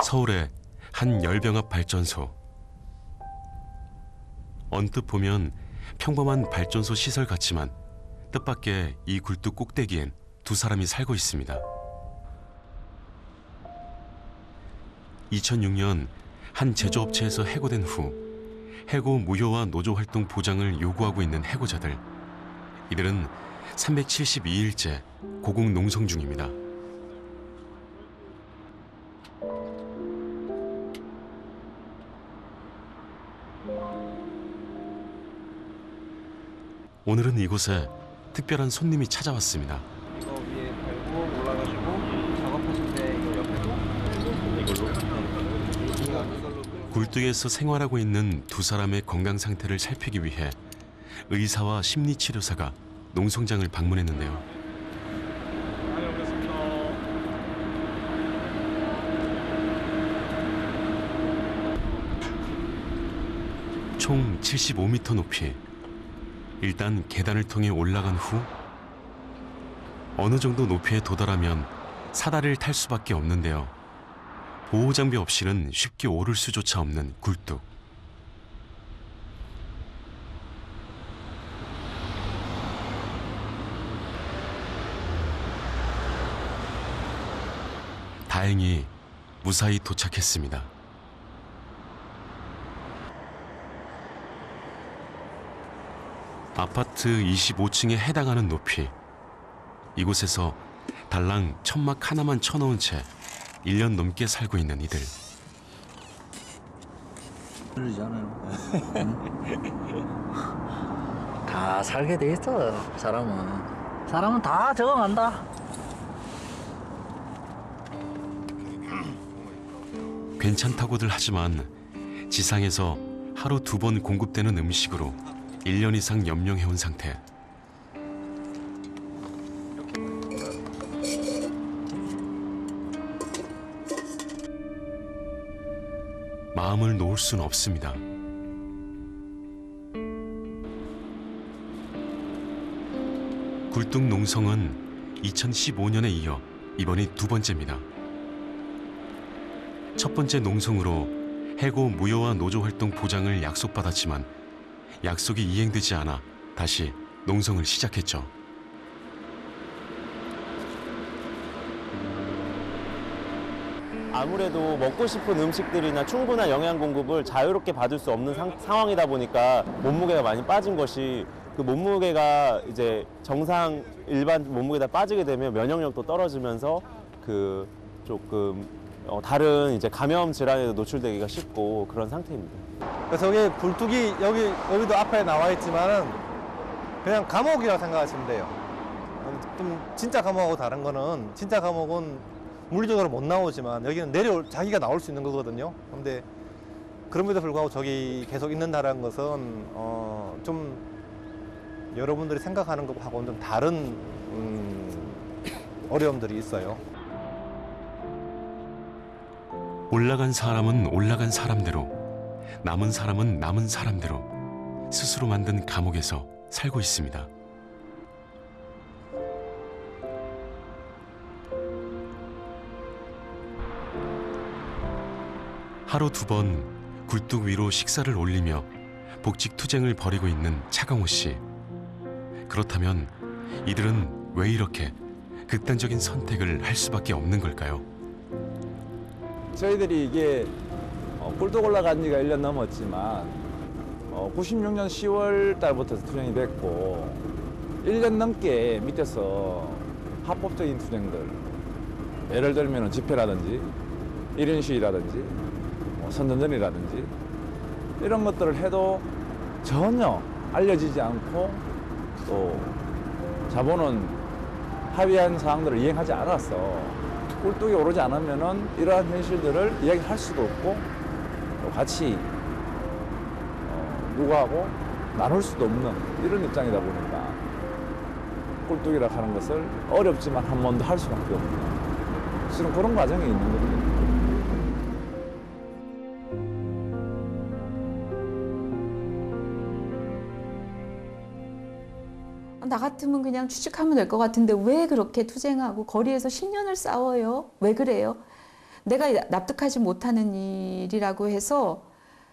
서울의 한 열병합 발전소. 언뜻 보면 평범한 발전소 시설 같지만 뜻밖의 이 굴뚝 꼭대기엔 두 사람이 살고 있습니다. 2006년 한 제조업체에서 해고된 후 해고 무효와 노조활동 보장을 요구하고 있는 해고자들. 이들은 372일째 고공 농성 중입니다. 오늘은 이곳에 특별한 손님이 찾아왔습니다. 이거 위에 달고 올라가시고 작업하실 때 이거 옆에도 이걸로 굴뚝에서 생활하고 있는 두 사람의 건강 상태를 살피기 위해 의사와 심리치료사가 농성장을 방문했는데요. 총 75m 높이. 일단 계단을 통해 올라간 후 어느 정도 높이에 도달하면 사다리를 탈 수밖에 없는데요. 보호장비 없이는 쉽게 오를 수조차 없는 굴뚝. 다행히 무사히 도착했습니다. 아파트 25층에 해당하는 높이. 이곳에서 달랑 천막 하나만 쳐놓은 채 1년 넘게 살고 있는 이들. 그러지 않아요. 다 살게 돼 있어, 사람은. 사람은 다 적응한다. 괜찮다고들 하지만 지상에서 하루 2번 공급되는 음식으로 1년 이상 염려해온 상태. 마음을 놓을 순 없습니다. 굴뚝 농성은 2015년에 이어 이번이 2번째입니다. 첫 번째 농성으로 해고 무효와 노조활동 보장을 약속받았지만 약속이 이행되지 않아 다시 농성을 시작했죠. 아무래도 먹고 싶은 음식들이나 충분한 영양 공급을 자유롭게 받을 수 없는 상황이다 보니까 몸무게가 많이 빠진 것이, 그 몸무게가 이제 정상 일반 몸무게다 빠지게 되면 면역력도 떨어지면서 그 조금 다른 이제 감염 질환에도 노출되기가 쉽고 그런 상태입니다. 그래서 여기 굴뚝이 여기도 앞에 나와 있지만은 그냥 감옥이라고 생각하시면 돼요. 좀 진짜 감옥하고 다른 거는, 진짜 감옥은 물리적으로 못 나오지만 여기는 자기가 나올 수 있는 거거든요. 근데 그럼에도 불구하고 저기 계속 있는다는 것은 좀 여러분들이 생각하는 것하고는 좀 다른 어려움들이 있어요. 올라간 사람은 올라간 사람대로, 남은 사람은 남은 사람대로 스스로 만든 감옥에서 살고 있습니다. 하루 2번 굴뚝 위로 식사를 올리며 복직 투쟁을 벌이고 있는 차강호 씨. 그렇다면 이들은 왜 이렇게 극단적인 선택을 할 수밖에 없는 걸까요? 저희들이 이게 굴뚝 올라간 지가 1년 넘었지만 96년 10월 달부터 투쟁이 됐고 1년 넘게 밑에서 합법적인 투쟁들, 예를 들면 집회라든지 1인 시위라든지 선전전이라든지 이런 것들을 해도 전혀 알려지지 않고 또 자본은 합의한 사항들을 이행하지 않았어. 굴뚝이 오르지 않으면은 이러한 현실들을 이야기할 수도 없고 또 같이 누구하고 나눌 수도 없는 이런 입장이다 보니까 굴뚝이라 하는 것을 어렵지만 한 번도 할 수밖에 없는 실은 그런 과정이 있는 겁니다. 나 같으면 그냥 취직하면 될 것 같은데 왜 그렇게 투쟁하고 거리에서 10년을 싸워요? 왜 그래요? 내가 납득하지 못하는 일이라고 해서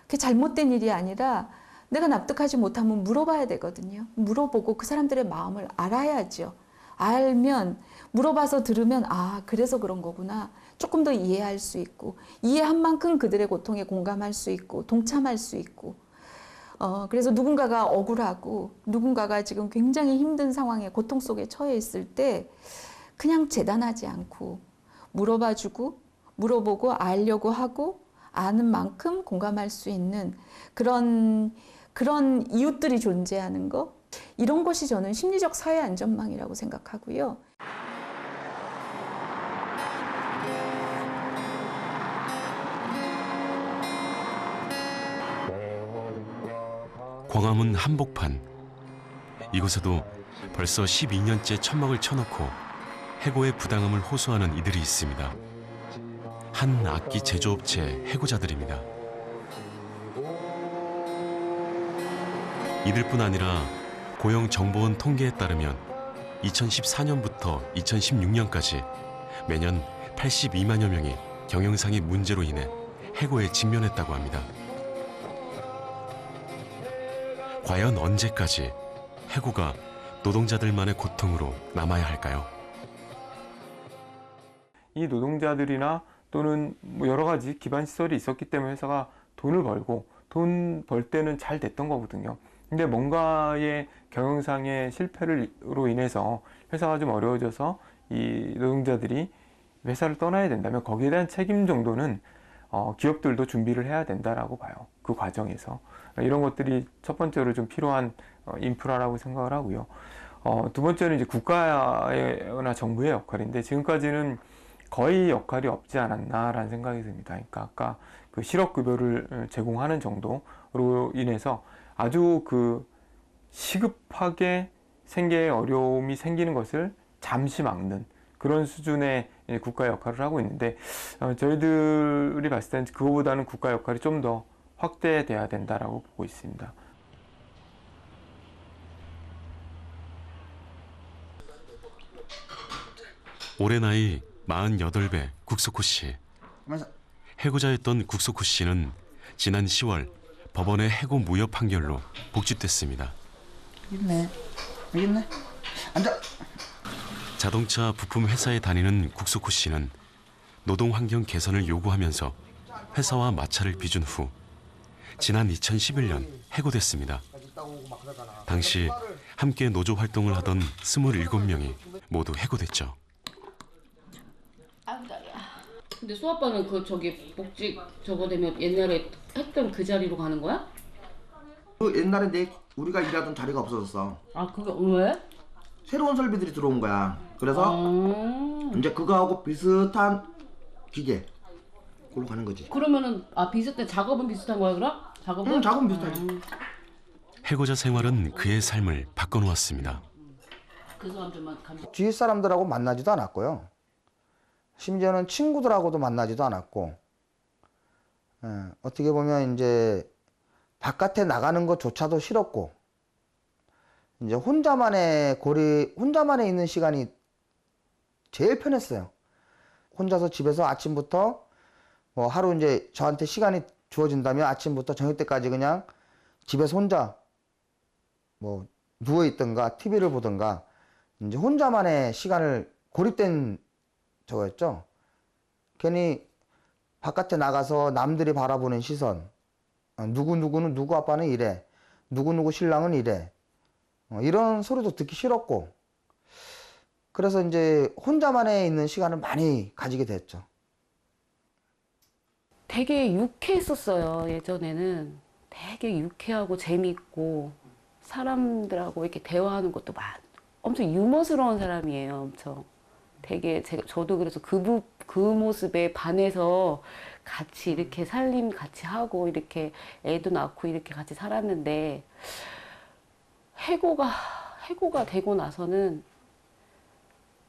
그게 잘못된 일이 아니라 내가 납득하지 못하면 물어봐야 되거든요. 물어보고 그 사람들의 마음을 알아야죠. 알면 물어봐서 들으면 아 그래서 그런 거구나. 조금 더 이해할 수 있고 이해한 만큼 그들의 고통에 공감할 수 있고 동참할 수 있고 그래서 누군가가 억울하고 누군가가 지금 굉장히 힘든 상황에 고통 속에 처해 있을 때 그냥 재단하지 않고 물어봐주고 물어보고 알려고 하고 아는 만큼 공감할 수 있는 그런 이웃들이 존재하는 거 이런 것이 저는 심리적 사회 안전망이라고 생각하고요. 광화문 한복판. 이곳에도 벌써 12년째 천막을 쳐놓고 해고의 부당함을 호소하는 이들이 있습니다. 한 악기 제조업체 해고자들입니다. 이들뿐 아니라 고용정보원 통계에 따르면 2014년부터 2016년까지 매년 82만여 명이 경영상의 문제로 인해 해고에 직면했다고 합니다. 과연 언제까지 해고가 노동자들만의 고통으로 남아야 할까요? 이 노동자들이나 또는 뭐 여러 가지 기반 시설이 있었기 때문에 회사가 돈을 벌고 돈 벌 때는 잘 됐던 거거든요. 근데 뭔가의 경영상의 실패로 인해서 회사가 좀 어려워져서 이 노동자들이 회사를 떠나야 된다면 거기에 대한 책임 정도는 기업들도 준비를 해야 된다라고 봐요. 그 과정에서. 이런 것들이 첫 번째로 좀 필요한 인프라라고 생각을 하고요. 두 번째는 이제 국가나 정부의 역할인데 지금까지는 거의 역할이 없지 않았나라는 생각이 듭니다. 그러니까 아까 그 실업급여를 제공하는 정도로 인해서 아주 그 시급하게 생계에 어려움이 생기는 것을 잠시 막는 그런 수준의 국가 역할을 하고 있는데 저희들이 봤을 때는 그거보다는 국가 역할이 좀 더 확대돼야 된다라고 보고 있습니다. 올해 나이 48배 국소코 씨. 해고자였던 국소코 씨는 지난 10월 법원의 해고 무효 판결로 복직됐습니다. 있네. 여기 있네. 앉아. 자동차 부품 회사에 다니는 국소코 씨는 노동 환경 개선을 요구하면서 회사와 마찰을 빚은 후 지난 2011년 해고됐습니다. 당시 함께 노조 활동을 하던 27명이 모두 해고됐죠. 근데 수아빠는 그 저기 복직 저거 되면 옛날에 했던 그 자리로 가는 거야? 그 옛날에 우리가 일하던 자리가 없어졌어. 아 그거 왜? 새로운 설비들이 들어온 거야. 그래서 이제 그거하고 비슷한 기계 그걸로 가는 거지. 그러면은 비슷해 작업은 비슷한 거야 그럼? 작업은? 응, 작업은 비슷하지. 해고자 생활은 그의 삶을 바꿔놓았습니다. 그 사람들만 감정. 주위 사람들하고 만나지도 않았고요. 심지어는 친구들하고도 만나지도 않았고, 어떻게 보면 이제 바깥에 나가는 것조차도 싫었고, 이제 혼자만에 있는 시간이 제일 편했어요. 혼자서 집에서 아침부터 뭐 하루 이제 저한테 시간이 주어진다면 아침부터 저녁 때까지 그냥 집에서 혼자 뭐 누워 있던가 TV를 보던가 이제 혼자만의 시간을 고립된 저거였죠. 괜히 바깥에 나가서 남들이 바라보는 시선, 누구누구는 누구 아빠는 이래, 누구누구 신랑은 이래, 이런 소리도 듣기 싫었고, 그래서 이제 혼자만에 있는 시간을 많이 가지게 됐죠. 되게 유쾌했었어요. 예전에는 되게 유쾌하고 재밌고 사람들하고 이렇게 대화하는 것도 엄청 유머스러운 사람이에요. 엄청 되게 저도 그래서 그 모습에 반해서 같이 이렇게 살림 같이 하고 이렇게 애도 낳고 이렇게 같이 살았는데 해고가 되고 나서는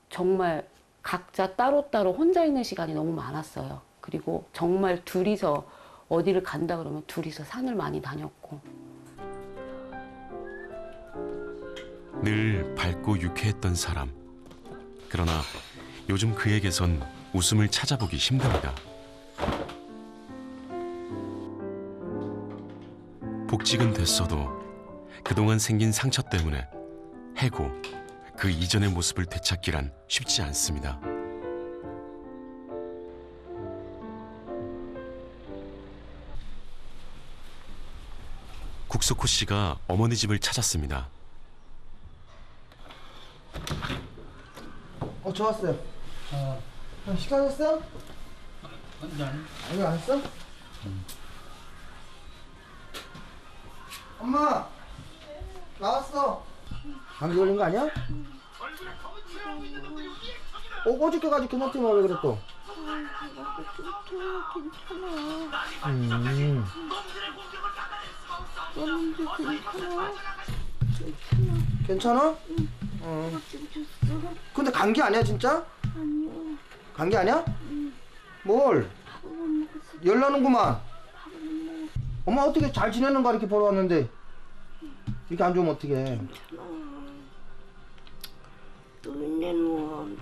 정말 각자 따로따로 혼자 있는 시간이 너무 많았어요. 그리고 정말 둘이서 어디를 간다 그러면 둘이서 산을 많이 다녔고. 늘 밝고 유쾌했던 사람. 그러나 요즘 그에게선 웃음을 찾아보기 힘듭니다. 복직은 됐어도 그동안 생긴 상처 때문에 해고, 그 이전의 모습을 되찾기란 쉽지 않습니다. 국소코 씨가 어머니 집을 찾았습니다. 좋았어요. 형 식사하셨어? 아니 안 했어? 엄마 나왔어. 감기 걸린 거 아니야? 어저께까지 괜찮더만 왜 그래 또? 괜찮아? 응. 근데 감기 아니야 진짜? 아니요. 감기 아니야? 뭘? 열나는구만. 엄마 어떻게 잘 지내는가 이렇게 보러 왔는데 이렇게 안 좋으면 어떡해. 또 이제는 뭐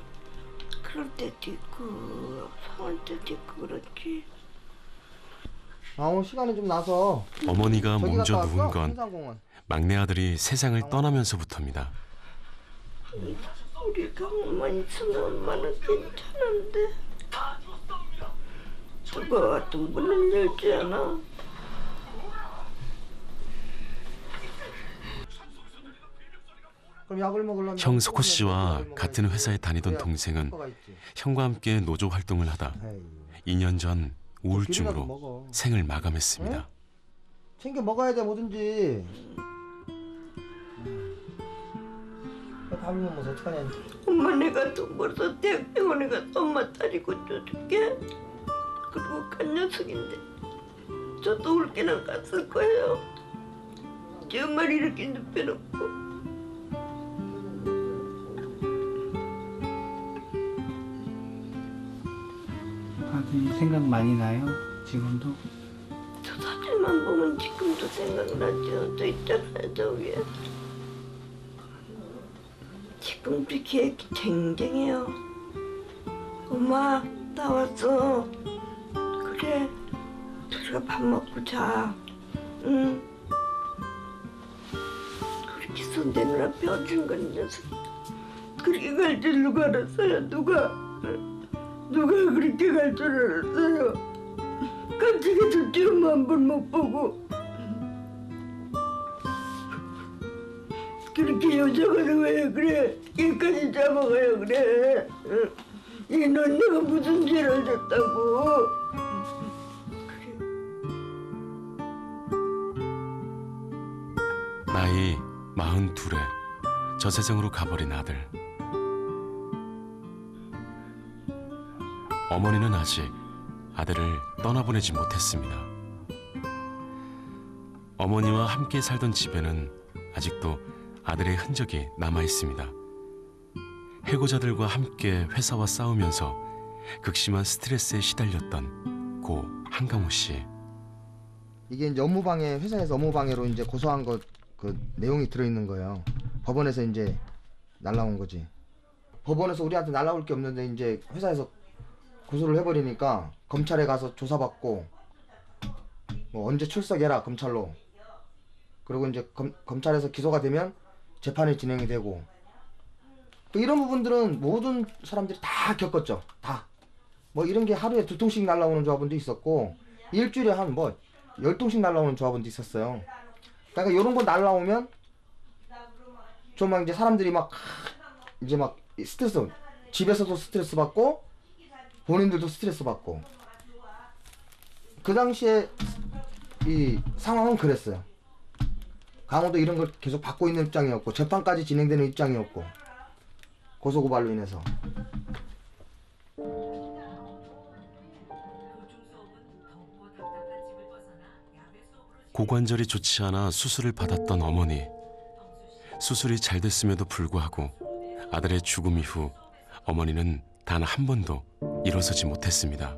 그럴 때도 있고 상할 때도 있고 그렇지. 오늘 시간이 좀 나서 어머니가 저기 먼저 갔다 누운 왔어? 건 신상공원. 막내 아들이 세상을 떠나면서부터입니다. 우리 강만 있으면 엄마는 괜찮은데 누가 와도 문을 열지 않아. 그럼 약을 먹으려면 형 석호 씨와 약을 같은 회사에 다니던 먹어야지. 동생은 효과가 있지. 형과 함께 노조 활동을 하다 에이, 2년 전 비리라도 우울증으로 먹어. 생을 마감했습니다. 챙겨 먹어야 돼 뭐든지. 밥이면 뭐 어떡하냐. 엄마 내가 돈 벌어서 대학병원에 가서 엄마 다리 고쳐줄게. 그리고 간 녀석인데 저도 올 때는 갔을 거예요. 제 엄마를 이렇게 눕혀놓고. 아들 생각 많이 나요? 지금도? 저 사진만 보면 지금도 생각나죠. 저 있잖아요 저 위에. 지금도 계획이 쟁쟁해요. 엄마 나왔어. 그래 우리가 밥 먹고 자. 응. 그렇게 손 내 눈앞에 얹은 건 녀석. 그렇게 갈 줄 누가 알았어요? 누가 그렇게 갈 줄 알았어요? 깜짝이야 좀 한 번 못 보고. 그렇게 여자가 왜 그래? 얘까지 잡아가요 그래? 이넌 내가 무슨 죄를 졌다고? 그래. 나이 42에 저 세상으로 가버린 아들. 어머니는 아직 아들을 떠나보내지 못했습니다. 어머니와 함께 살던 집에는 아직도 아들의 흔적이 남아 있습니다. 해고자들과 함께 회사와 싸우면서 극심한 스트레스에 시달렸던 고 한강호 씨. 이게 이제 업무방해, 회사에서 업무방해로 이제 고소한 것 그 내용이 들어있는 거예요. 법원에서 이제 날라온 거지. 법원에서 우리한테 날라올 게 없는데 이제 회사에서 고소를 해버리니까 검찰에 가서 조사받고 뭐 언제 출석해라 검찰로. 그리고 이제 검찰에서 기소가 되면 재판이 진행이 되고 또 이런 부분들은 모든 사람들이 다 겪었죠. 다. 뭐 이런 게 하루에 2통씩 날라오는 조합원도 있었고 일주일에 한 뭐 10통씩 날라오는 조합원도 있었어요. 그러니까 이런 거 날라오면 좀 막 이제 사람들이 막 이제 막 스트레스, 집에서도 스트레스 받고 본인들도 스트레스 받고 그 당시에 이 상황은 그랬어요. 강호도 이런 걸 계속 받고 있는 입장이었고 재판까지 진행되는 입장이었고 고소고발로 인해서. 고관절이 좋지 않아 수술을 받았던 어머니. 수술이 잘 됐음에도 불구하고 아들의 죽음 이후 어머니는 단 한 번도 일어서지 못했습니다.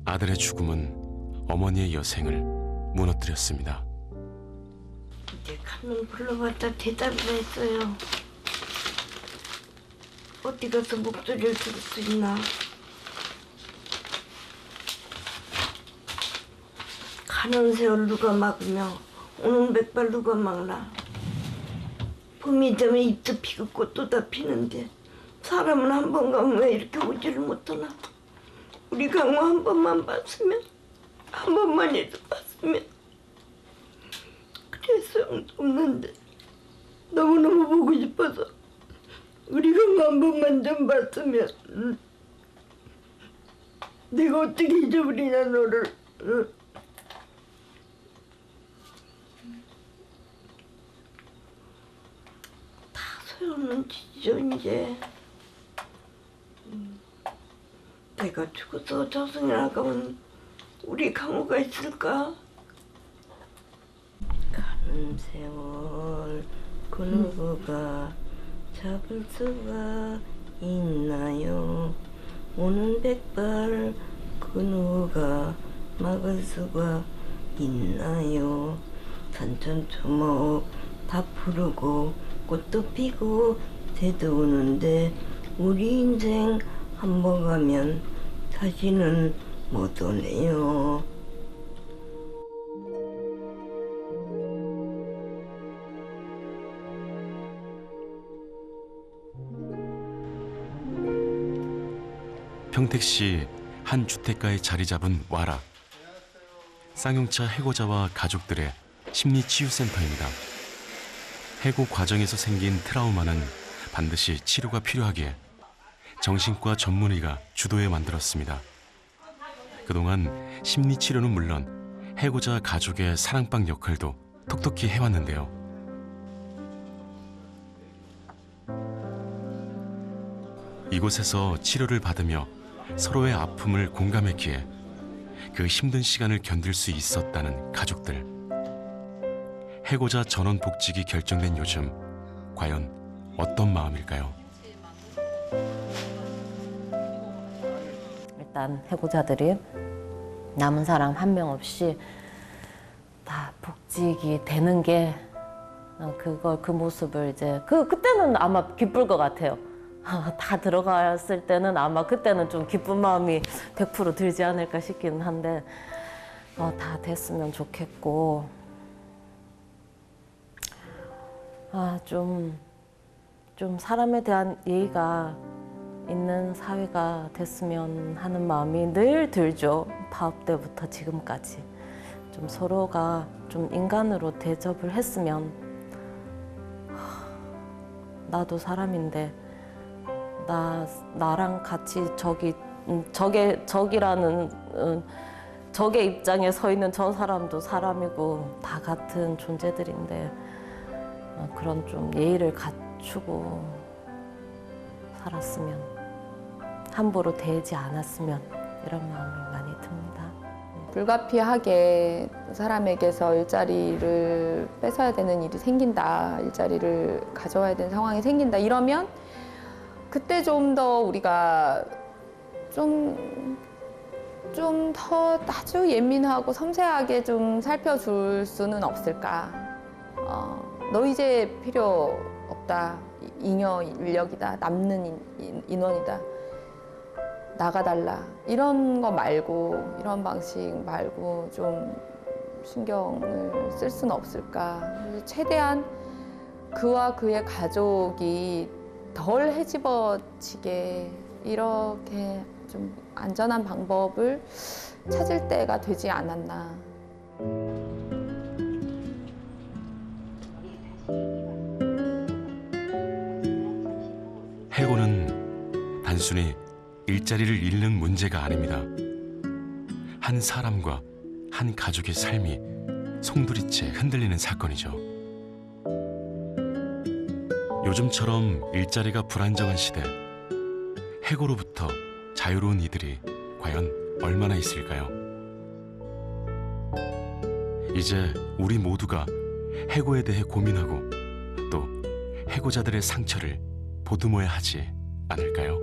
아들의 죽음은 어머니의 여생을 무너뜨렸습니다. 이제 가면 불러봤다 대답을 했어요. 어디 가서 목소리를 들을 수 있나? 가는 세월 누가 막으며 오는 백발 누가 막나. 봄이 되면 잎도 피고 꽃도 다 피는데 사람은 한 번 가면 왜 이렇게 오지를 못하나. 우리 강호 한 번만 봤으면, 한 번만이라도 봤으면. 그래 소용도 없는데 너무너무 보고 싶어서 우리 강호 한 번만 좀 봤으면. 내가 어떻게 잊어버리냐 너를. 다 소용없는 짓이죠 이제. 내가 죽어서 저승에 나가면 우리 강호가 있을까? 가는 세월 그 누구가 잡을 수가 있나요? 오는 백발 그 누가 막을 수가 있나요? 산천초목 다 푸르고 꽃도 피고 새도 오는데 우리 인생 한 번 가면 다시는 못 오네요. 평택시 한 주택가에 자리 잡은 와라. 쌍용차 해고자와 가족들의 심리치유센터입니다. 해고 과정에서 생긴 트라우마는 반드시 치료가 필요하기에 정신과 전문의가 주도해 만들었습니다. 그동안 심리치료는 물론 해고자 가족의 사랑방 역할도 톡톡히 해왔는데요. 이곳에서 치료를 받으며 서로의 아픔을 공감했기에 그 힘든 시간을 견딜 수 있었다는 가족들. 해고자 전원 복직이 결정된 요즘 과연 어떤 마음일까요? 일단 해고자들이 남은 사람 한 명 없이 다 복직이 되는 게 그 모습을 이제 그때는 아마 기쁠 것 같아요. 다 들어갔을 때는 아마 그때는 좀 기쁜 마음이 100% 들지 않을까 싶기는 한데 다 됐으면 좋겠고 좀 사람에 대한 예의가 있는 사회가 됐으면 하는 마음이 늘 들죠. 파업 때부터 지금까지 좀 서로가 좀 인간으로 대접을 했으면 나도 사람인데 나랑 같이 적이라는 적의 입장에 서 있는 저 사람도 사람이고 다 같은 존재들인데 그런 좀 예의를 갖추고 살았으면 함부로 대하지 않았으면 이런 마음이 많이 듭니다. 불가피하게 사람에게서 일자리를 뺏어야 되는 일이 생긴다, 일자리를 가져와야 되는 상황이 생긴다 이러면 그때 좀 더 우리가 좀 더 아주 예민하고 섬세하게 좀 살펴줄 수는 없을까. 너 이제 필요 없다. 잉여 인력이다. 남는 인원이다. 나가달라. 이런 거 말고, 이런 방식 말고 좀 신경을 쓸 수는 없을까. 최대한 그와 그의 가족이 덜 헤집어지게 이렇게 좀 안전한 방법을 찾을 때가 되지 않았나. 해고는 단순히 일자리를 잃는 문제가 아닙니다. 한 사람과 한 가족의 삶이 송두리째 흔들리는 사건이죠. 요즘처럼 일자리가 불안정한 시대, 해고로부터 자유로운 이들이 과연 얼마나 있을까요? 이제 우리 모두가 해고에 대해 고민하고 또 해고자들의 상처를 보듬어야 하지 않을까요?